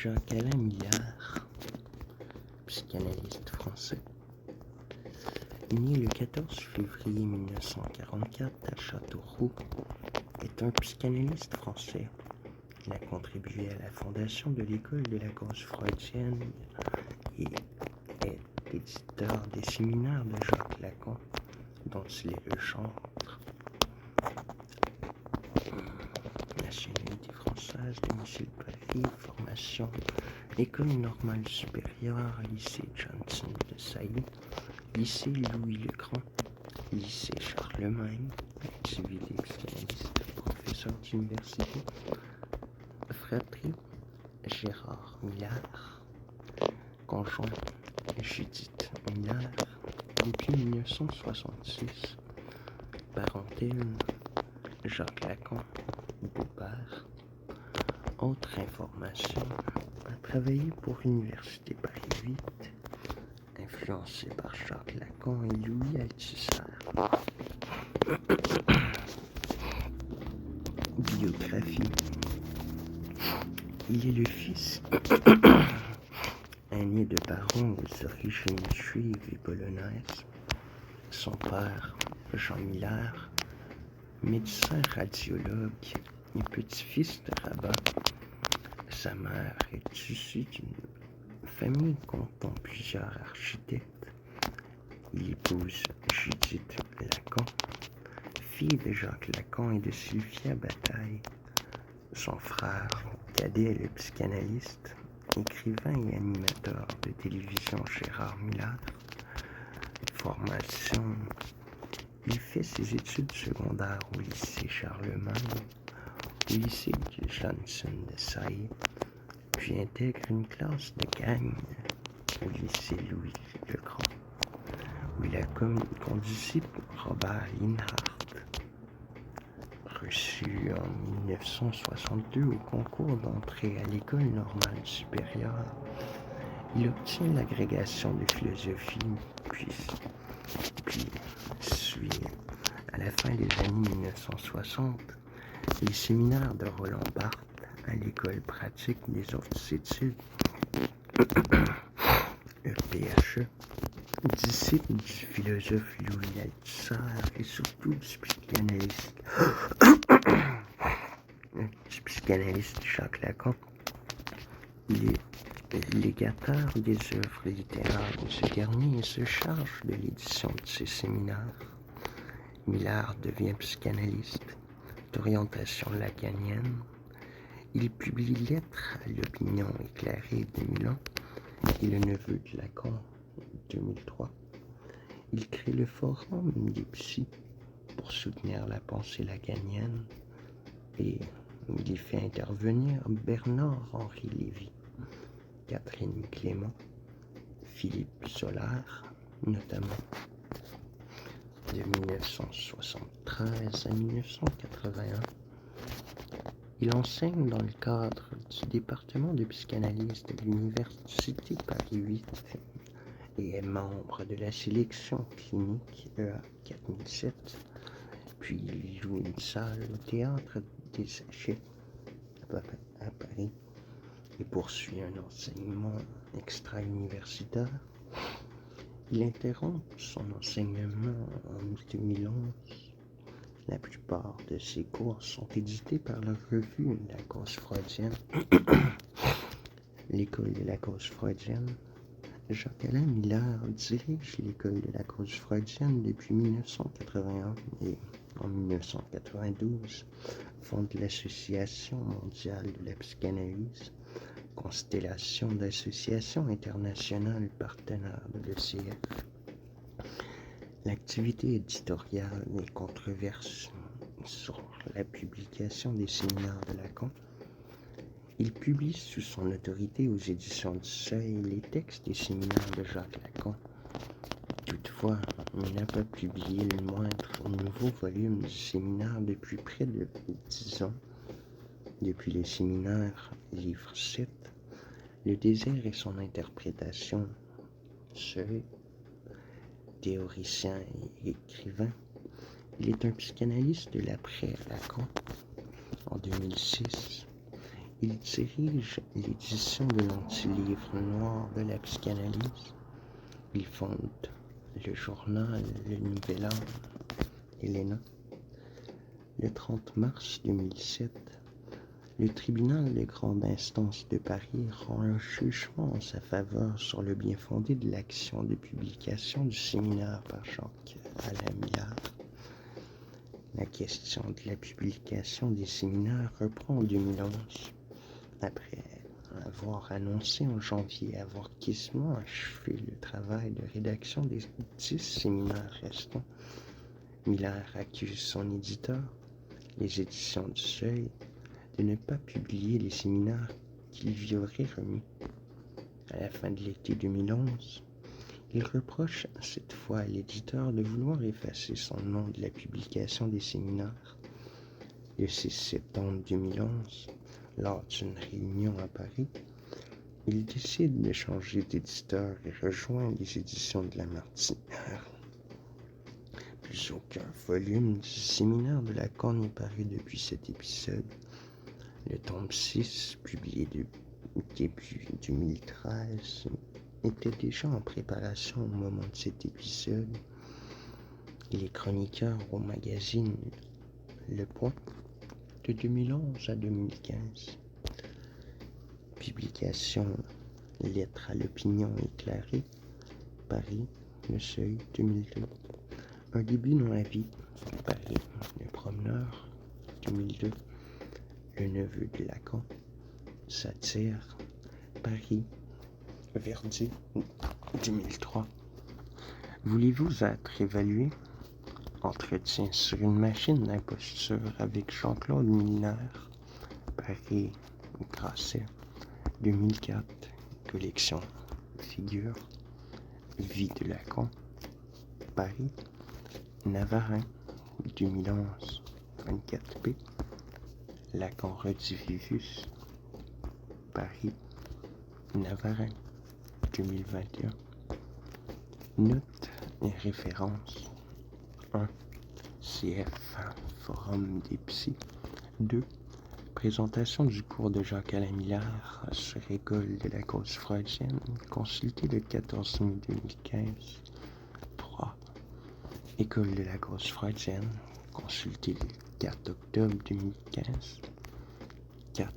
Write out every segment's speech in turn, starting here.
Jacques-Alain Millard, psychanalyste français, né le 14 février 1944 à Châteauroux, est un psychanalyste français. Il a contribué à la fondation de l'école de la cause freudienne et est éditeur des séminaires de Jacques Lacan, dont il est le chantre. Nationalité française, domicile Paris, formation École normale supérieure, lycée Johnson de Sailly, lycée Louis-le-Grand, lycée Charlemagne, activité psychanalyste, professeur d'université, fratrie Gérard Millard, conjoint Judith Millard, depuis 1966, parentèle Jacques Lacan, beau-père. Autre information, a travaillé pour l'Université Paris 8, influencé par Jacques Lacan et Louis Althusser. Biographie. Il est le fils aîné de parents aux origines juives et polonaises. Son père, Jean Millard, médecin radiologue et petit-fils de rabbin. Sa mère est issue d'une famille comptant plusieurs architectes. Il épouse Judith Lacan, fille de Jacques Lacan et de Sylvia Bataille. Son frère cadet est le psychanalyste, écrivain et animateur de télévision Gérard Millard. Formation. Il fait ses études secondaires au lycée Charlemagne, au lycée de Johnson de Sailly, puis intègre une classe de gang au lycée Louis-le-Grand, où il a comme condisciple Robert Linhart. Reçu en 1962 au concours d'entrée à l'École normale supérieure, il obtient l'agrégation de philosophie, puis suit, à la fin des années 1960, les séminaires de Roland Barthes à l'École pratique des hautes études, EPHE, disciple du philosophe Louis Althusser et surtout du psychanalyste Jacques Lacan. Il est légataire des œuvres littéraires de ce dernier et se charge de l'édition de ses séminaires. Millard devient psychanalyste d'orientation lacanienne. Il publie Lettres à l'opinion éclairée de Milan et Le neveu de Lacan 2003. Il crée le Forum des psys pour soutenir la pensée lacanienne et il y fait intervenir Bernard-Henri Lévy, Catherine Clément, Philippe Sollers, notamment. De 1973 à 1981, il enseigne dans le cadre du département de psychanalyse de l'Université Paris 8 et est membre de la sélection clinique EA 4007. Puis il joue une salle au théâtre des Sachets à Paris et poursuit un enseignement extra-universitaire. Il interrompt son enseignement en 2011. La plupart de ses cours sont édités par la revue La Cause freudienne. L'école de la cause freudienne. Jacques-Alain Millard dirige l'école de la cause freudienne depuis 1981 et en 1992 fonde l'Association mondiale de la psychanalyse, constellation d'associations internationales partenaires de l'ECF. L'activité éditoriale est controversée sur la publication des séminaires de Lacan. Il publie sous son autorité aux éditions du Seuil les textes des séminaires de Jacques Lacan. Toutefois, il n'a pas publié le moindre nouveau volume du séminaire depuis près de 10 ans. Depuis le séminaire livre 7, Le désir et son interprétation, Seuil, théoricien et écrivain, il est un psychanalyste de l'après-Lacan. En 2006, Il dirige l'édition de l'anti-livre noir de la psychanalyse. Il fonde le journal Le Nouvel Âme, Helena. Le 30 mars 2007, le tribunal de grande instance de Paris rend un jugement en sa faveur sur le bien-fondé de l'action de publication du séminaire par Jacques-Alain Millard. La question de la publication des séminaires reprend en 2011, après avoir annoncé en janvier avoir quasiment achevé le travail de rédaction des 10 séminaires restants. Millard accuse son éditeur, les éditions du Seuil, de ne pas publier les séminaires qu'il lui aurait remis. À la fin de l'été 2011, il reproche cette fois à l'éditeur de vouloir effacer son nom de la publication des séminaires. Le 6 septembre 2011, lors d'une réunion à Paris, il décide de changer d'éditeur et rejoint les éditions de La Martinière. Plus aucun volume du séminaire de Lacan n'est paru depuis cet épisode. Le tome 6, publié début 2013, était déjà en préparation au moment de cet épisode. Il est chroniqueur au magazine Le Point de 2011 à 2015. Publication Lettres à l'opinion éclairée, Paris, Le Seuil, 2002. Un début dans la vie, Paris, Le Promeneur, 2002. Le neveu de Lacan, Satire, Paris, Verdi, 2003. Voulez-vous être évalué? Entretien sur une machine d'imposture avec Jean-Claude Milner, Paris, Grasset, 2004. Collection Figure, Vie de Lacan, Paris, Navarin, 2011, 24p. Lacan Redivivus, Paris, Navarin, 2021. Notes et références. 1. CF, Forum des Psys. 2. Présentation du cours de Jacques-Alain Millard sur École de la cause freudienne, consulté le 14 mai 2015. 3. École de la cause freudienne, consulté le 4 octobre 2015. 4.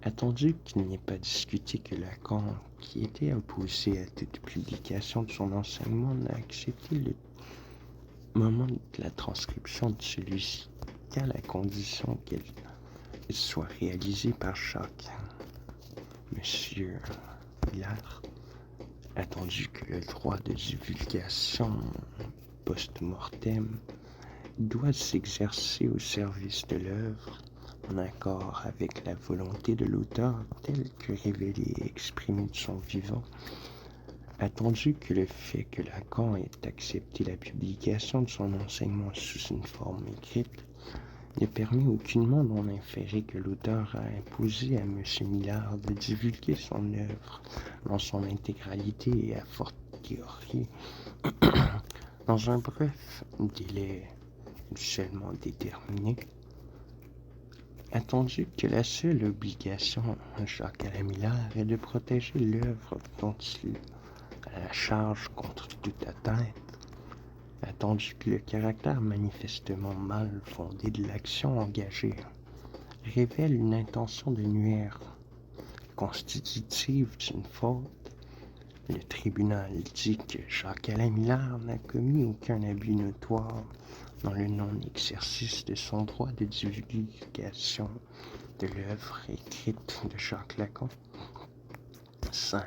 Attendu qu'il n'ait pas discuté que Lacan, qui était opposé à toute publication de son enseignement, n'a accepté le moment de la transcription de celui-ci qu'à la condition qu'elle soit réalisée par Jacques. Monsieur Millard, attendu que le droit de divulgation post-mortem doit s'exercer au service de l'œuvre, en accord avec la volonté de l'auteur telle que révélée et exprimée de son vivant, attendu que le fait que Lacan ait accepté la publication de son enseignement sous une forme écrite ne permet aucunement d'en inférer que l'auteur a imposé à M. Millard de divulguer son œuvre dans son intégralité et a fortiori dans un bref délai seulement déterminé. Attendu que la seule obligation de Jacques-Alain Millard est de protéger l'œuvre dont il a la charge contre toute atteinte, attendu que le caractère manifestement mal fondé de l'action engagée révèle une intention de nuire constitutive d'une faute, le tribunal dit que Jacques-Alain Millard n'a commis aucun abus notoire dans le non-exercice de son droit de divulgation de l'œuvre écrite de Jacques Lacan. 5.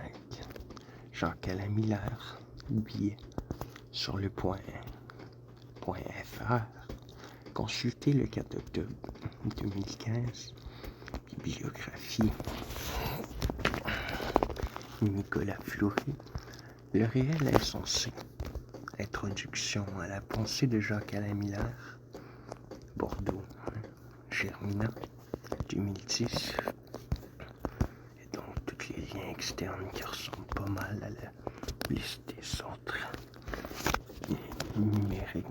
Jacques-Alain Millard, billet sur le point .fr, consulté le 4 octobre 2015, bibliographie Nicolas Fleury, Le réel insensé, introduction à la pensée de Jacques-Alain Millard, Bordeaux, Germinal, 2010, et donc tous les liens externes qui ressemblent pas mal à la liste des autres numériques.